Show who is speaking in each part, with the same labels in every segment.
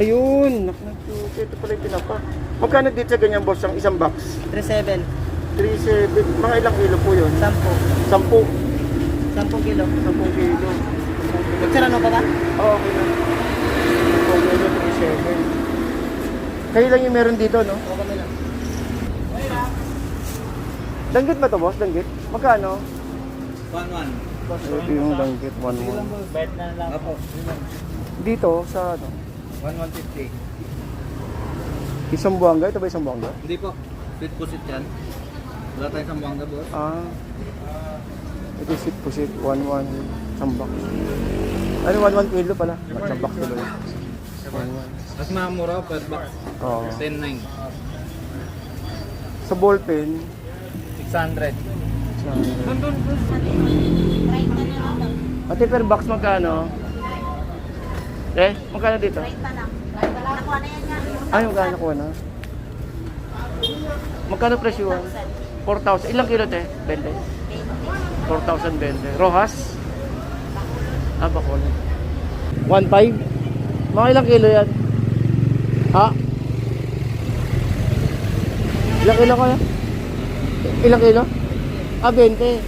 Speaker 1: Ayun, nakakita. Ito pala yung tinapa. Magkano dito sa ganyan boss ang isang box?
Speaker 2: 3.7.
Speaker 1: 3.7. Mga ilang kilo po yun?
Speaker 2: 10.
Speaker 1: 10.
Speaker 2: 10 kilo.
Speaker 1: 10 kilo.
Speaker 2: Picture ano pa ba?
Speaker 1: Oo, okay na. 10 kilo, 3.7. Kayo lang yung meron dito, no?
Speaker 2: Oo kami lang.
Speaker 1: Danggit ba to boss? Danggit? Magkano?
Speaker 3: 1-1.
Speaker 1: Ito yung danggit, 1.1.
Speaker 2: Bed na lang.
Speaker 3: Apo.
Speaker 1: Dito, sa ano?
Speaker 3: 1-150.
Speaker 1: Isang buwangga? Ito ba isang buwangga?
Speaker 3: Hindi po. Sweet pusit yan. Wala tayong sambuanga boss.
Speaker 1: Ah. Ito yung sweet pusit, 1.1. Isang box. Ano, 1.1 kilo pala? Isang box kilo. 1.1.
Speaker 3: Mas mamura per box.
Speaker 1: Oo.
Speaker 3: 10.9.
Speaker 1: Sa ballpen,
Speaker 3: 600.
Speaker 1: ate per box magkano? Magkano dito? Ay, magkano nakuha na? Magkano presyo? 4,000. Ilang kilo te? 20? 4,020. Rojas? Ah, bakol. 1.5? Mga ilang kilo yan? Ha? Ilang kilo kaya? Ilang kilo? Ah, 20.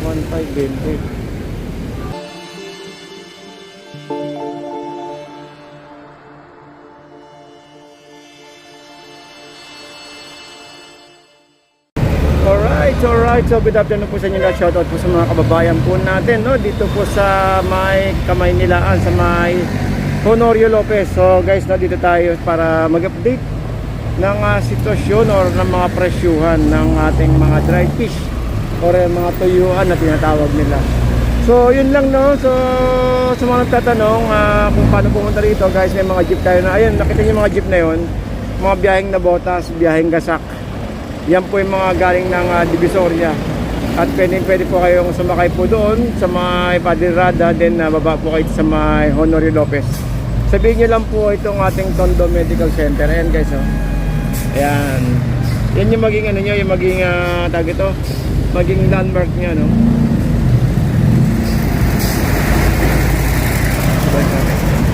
Speaker 1: 1.5, 20. Alright, so good afternoon po sa inyo lahat. Shoutout po sa mga kababayan po natin, no? Dito po sa may Kamay Nilaan, sa may Honorio Lopez. So guys, no, dito tayo para mag-update ng sitwasyon or ng mga presyuhan ng ating mga dried fish or mga tuyuan na tinatawag nila. So yun lang, no. So sa mga nagtatanong kung paano pumunta rito, guys, may mga jeep tayo na, ayun, nakita niyo yung mga jeep na yun, mga biyaheng Nabotas, biyaheng Gasak. Yan po yung mga galing ng Divisoria. At pwede po kayong sumakay po doon sa may Padre Rada, then baba po kayo sa may Honorio Lopez. Sabihin nyo lang po itong ating Tondo Medical Center. Ayan guys, oh. Ayan. Yan yung maging ano nyo, yung maging tag ito, maging landmark nyo, no?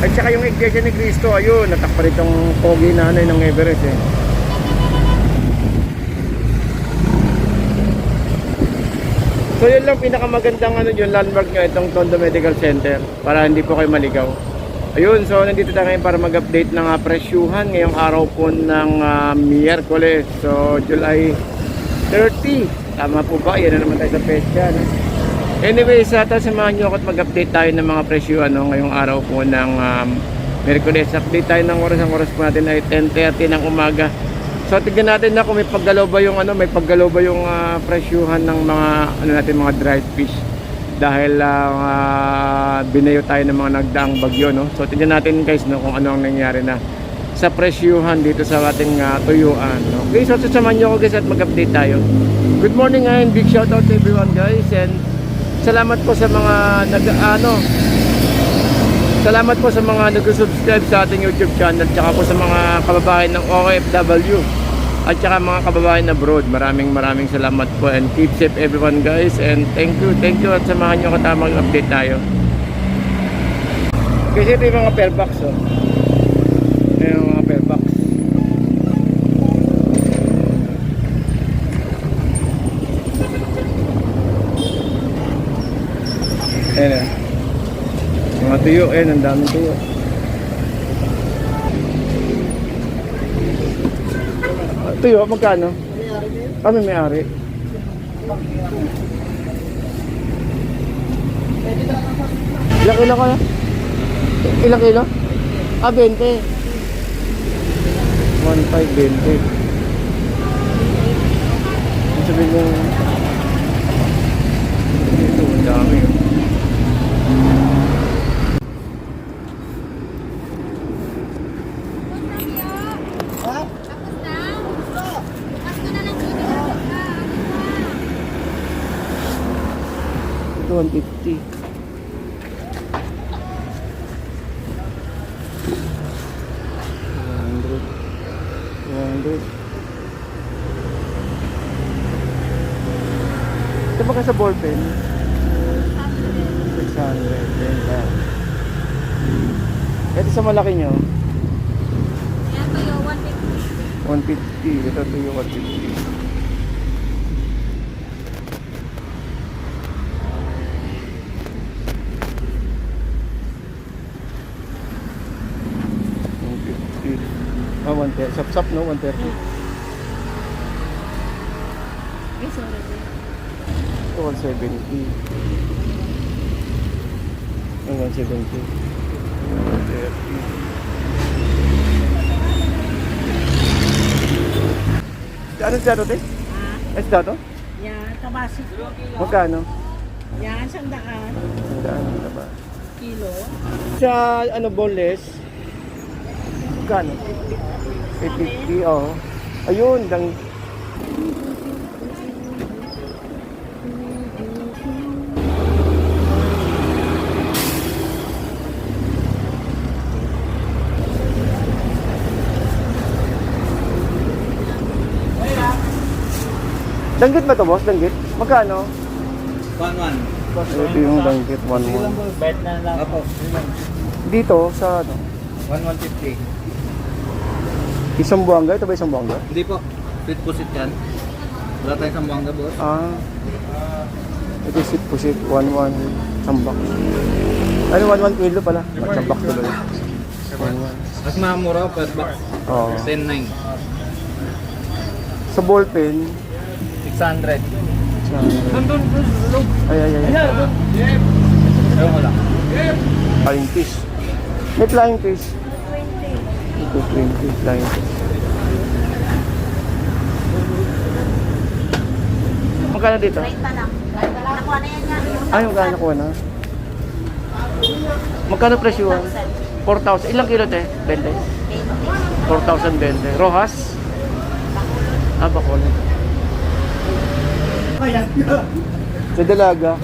Speaker 1: At saka yung Iglesia ni Cristo, ayun, natakpa rin itong pogi nanay ng Everest, eh. So yun lang pinakamagandang ano yung landmark nyo, itong Tondo Medical Center, para hindi po kayo maligaw. Ayun, so nandito tayo ngayon para mag-update ng presyuhan ngayong araw po ng Miyerkules. So July 30, tama po ba? Yan na naman tayo sa petsa, no? Anyway, samahan nyo ako at mag-update tayo ng mga presyuhan, no? Ngayong araw po ng Miyerkules. Update tayo ng oras, ang oras po natin ay 10:30 ng umaga. So tignan natin na kung may paggalaw ba yung presyuhan ng mga natin, mga dried fish, dahil binayo tayo ng mga nagdaang bagyo, no. So tignan natin guys, no, kung ano ang nangyari na sa presyuhan dito sa ating tuyuan, no. Okay, so sasamahan niyo ako guys at mag-update tayo. Good morning and big shout out to everyone guys, and salamat po sa mga salamat po sa mga nag-subscribe sa ating YouTube channel, tsaka po sa mga kababayan ng OFW at tsaka mga kababayan abroad. Maraming salamat po, and keep safe everyone guys, and thank you at samahan nyo katamang update tayo. Kasi ito yung mga per box, oh. Ito yung mga per box. Ayan, mga tuyo, ang daming tuyo. Tuyo, magkano? Kami may-ari. Ilang kilo kaya? Ilang kilo? 20. 1.5, 20. Sabihin mo, ito, ang dami. Ito 150. 200. Ito ba ka sa ballpen? 600. Ito sa malaki nyo.
Speaker 4: Yan, Toyo, 150.
Speaker 1: 150. Ito yung 150. Ah, 130. Sap-sap, no? 130.
Speaker 4: Yes, already.
Speaker 1: Ito, 170. Ang 170. 130. Ano dito, te? Ano dito?
Speaker 2: Yan, kabasi.
Speaker 1: Magkano?
Speaker 2: Yan, 100
Speaker 1: Magkano na ba?
Speaker 2: kilo.
Speaker 1: Sa ano, boneless? Magkano? 850, oo. Ayun, dang... Danggit ba to, boss? Danggit? Magkano?
Speaker 3: 1-1.
Speaker 1: Ito yung danggit, 1-1.
Speaker 2: Bet na lang.
Speaker 3: Apo.
Speaker 1: Dito, sa ano?
Speaker 3: 1-150.
Speaker 1: Isang buwangga? Ito ba isang buwangga?
Speaker 3: Hindi po. Sweet pusit yan. Wala tayong Zamboanga, boss.
Speaker 1: Ah. Ito yung sweet pusit, 1-1. Sambak. Ano, 1-1 kilo pala. Sambak tuloy. 1-1.
Speaker 3: Mas mamura, per box.
Speaker 1: Oo.
Speaker 3: 10-9.
Speaker 1: Sa ballpen,
Speaker 3: 600.
Speaker 1: ay.
Speaker 3: Ewan ko lang.
Speaker 1: Flying fish. May flying fish. 220 flying fish. Magkano dito?
Speaker 4: 30 lang. Nakuha na yan yan.
Speaker 1: Ay, magkano nakuha na? Magkano presyuhan? 4,000. Ilang kilo, te? 20? 4,020. Rojas? Ah, bakol. Sa dalaga?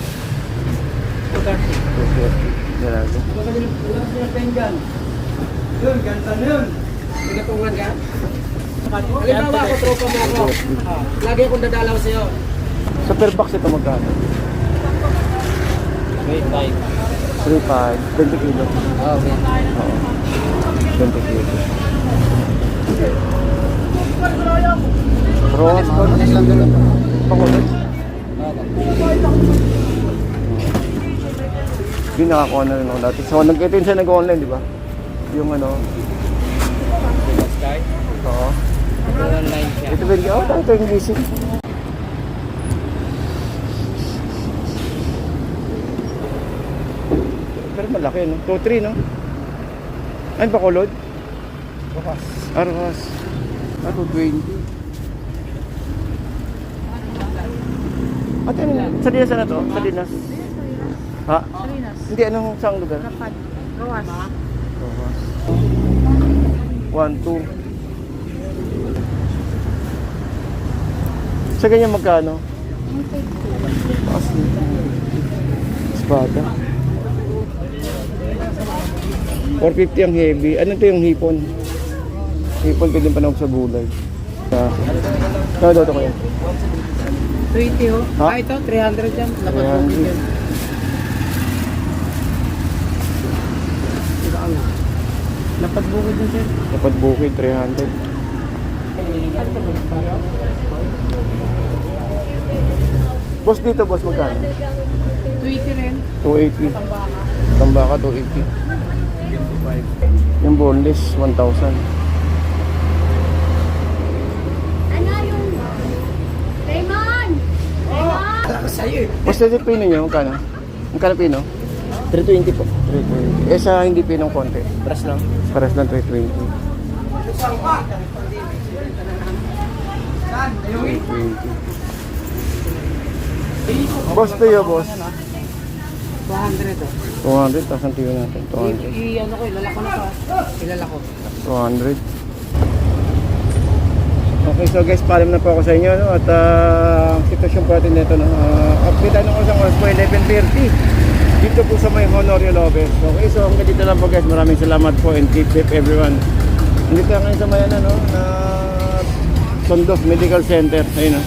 Speaker 1: 230. Dalaga.
Speaker 2: Yun, ganda na yun. Pinatungan ka? Halimbawa ako, tropa mo ako. Lagi akong dadalaw sa'yo.
Speaker 1: Sa per box ito magkano?
Speaker 3: 3-5.
Speaker 1: 3,500. 20 kilo.
Speaker 3: Okay.
Speaker 1: Oo. 20 kilo. Rojas ko? Pakulot? Yun, nakakuha na rin ako dati. So, ito yun siya nag-online, di ba? Yung ano.
Speaker 3: Sky?
Speaker 1: Oo.
Speaker 3: Online siya.
Speaker 1: Ito ba yung, ito yung gising. Pero malaki, no? 2-3, no? Ay, pakulod?
Speaker 3: Bukas.
Speaker 1: Arwas. 220. Ate, sa dinas na to? Sa dinas? Ha?
Speaker 4: Salinas.
Speaker 1: Hindi, anong saang lugar?
Speaker 4: Rapad. Gawas.
Speaker 1: Rojas. 1, 2. Sa ganyan magkano? Taas nito. Espada. 450 ang heavy. Ano to yung hipon? Hipon pwede panahon sa gulay. Kaya ko yan.
Speaker 2: 20 ho.
Speaker 1: Ha?
Speaker 2: Ah, ito, 300 yan. Lapat
Speaker 1: Ayan.
Speaker 2: mo yan. Lapat bukid din sir.
Speaker 1: Dapat bukid, 300. Boss dito, boss, magkano?
Speaker 2: 20 rin.
Speaker 1: 280.
Speaker 2: Tambaka.
Speaker 1: Tambaka, 280. Yung boneless, 1,000.
Speaker 4: Ano yung... Raymond! Raymond!
Speaker 2: Ako sa'yo eh.
Speaker 1: Boss, dito pino nyo, magkano? Magkano pino?
Speaker 3: 320 po.
Speaker 1: 320. Eh, sa hindi pinong konti.
Speaker 3: Press lang.
Speaker 1: Pares lang 320. 320. Boss, tuyo, boss.
Speaker 2: 200 ho.
Speaker 1: 200, tapos ang tuyo natin. 200.
Speaker 2: Ano ko, ilalako na pa. Ilalako.
Speaker 1: 200. Okay, so guys, paalam na po ako sa inyo, no? At ang sitwasyon po natin nito, no? Update ano ko sa oras po, 11:30 dito po sa may Honorio Lopez. Okay, so hanggang dito lang po guys. Maraming salamat po and keep safe everyone. Nandito lang ngayon sa may ano, no? Na Tondo Medical Center. Ayun, no?